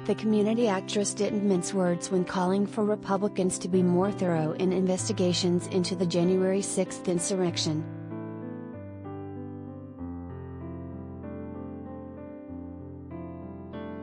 The community actress didn't mince words when calling for Republicans to be more thorough in investigations into the January 6th insurrection.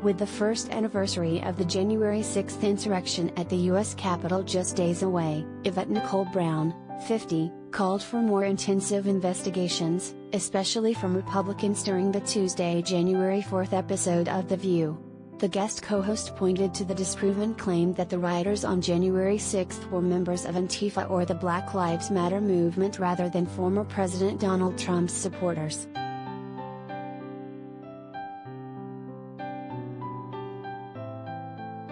With the first anniversary of the January 6th insurrection at the U.S. Capitol just days away, Yvette Nicole Brown, 50, called for more intensive investigations, especially from Republicans during the Tuesday, January 4th episode of The View. The guest co-host pointed to the disproven claim that the rioters on January 6th were members of Antifa or the Black Lives Matter movement rather than former President Donald Trump's supporters.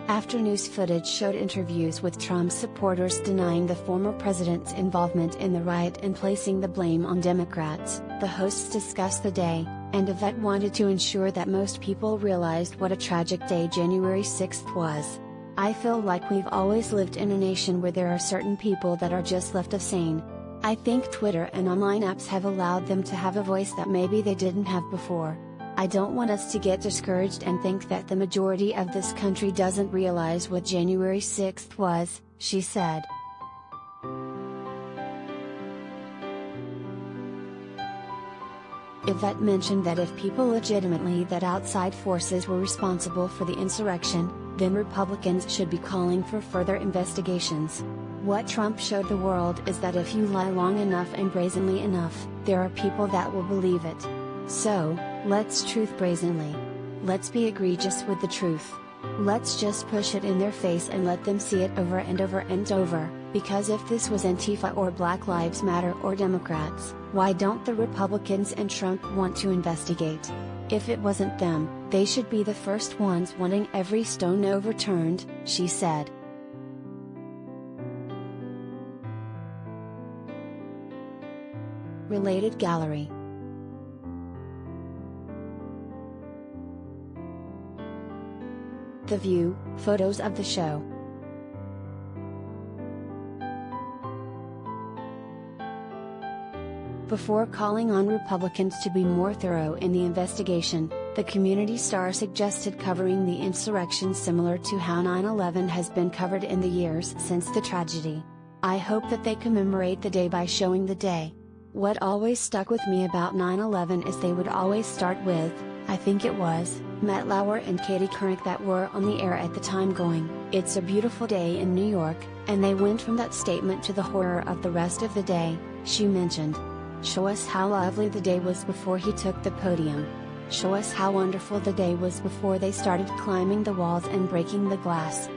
After news footage showed interviews with Trump supporters denying the former president's involvement in the riot and placing the blame on Democrats, the hosts discussed the day, and Yvette wanted to ensure that most people realized what a tragic day January 6th was. "I feel like we've always lived in a nation where there are certain people that are just left of sane. I think Twitter and online apps have allowed them to have a voice that maybe they didn't have before. I don't want us to get discouraged and think that the majority of this country doesn't realize what January 6th was," she said. Yvette mentioned that if people legitimately that outside forces were responsible for the insurrection, then Republicans should be calling for further investigations. "What Trump showed the world is that if you lie long enough and brazenly enough, there are people that will believe it. So, let's truth brazenly. Let's be egregious with the truth. Let's just push it in their face and let them see it over and over and over, because if this was Antifa or Black Lives Matter or Democrats, why don't the Republicans and Trump want to investigate? If it wasn't them, they should be the first ones wanting every stone overturned," she said. Related gallery. The View, photos of the show. Before calling on Republicans to be more thorough in the investigation, the Community star suggested covering the insurrection similar to how 9/11 has been covered in the years since the tragedy. "I hope that they commemorate the day by showing the day. What always stuck with me about 9/11 is they would always start with, I think it was, Matt Lauer and Katie Couric that were on the air at the time going, 'It's a beautiful day in New York,' and they went from that statement to the horror of the rest of the day," she mentioned. "Show us how lovely the day was before he took the podium. Show us how wonderful the day was before they started climbing the walls and breaking the glass.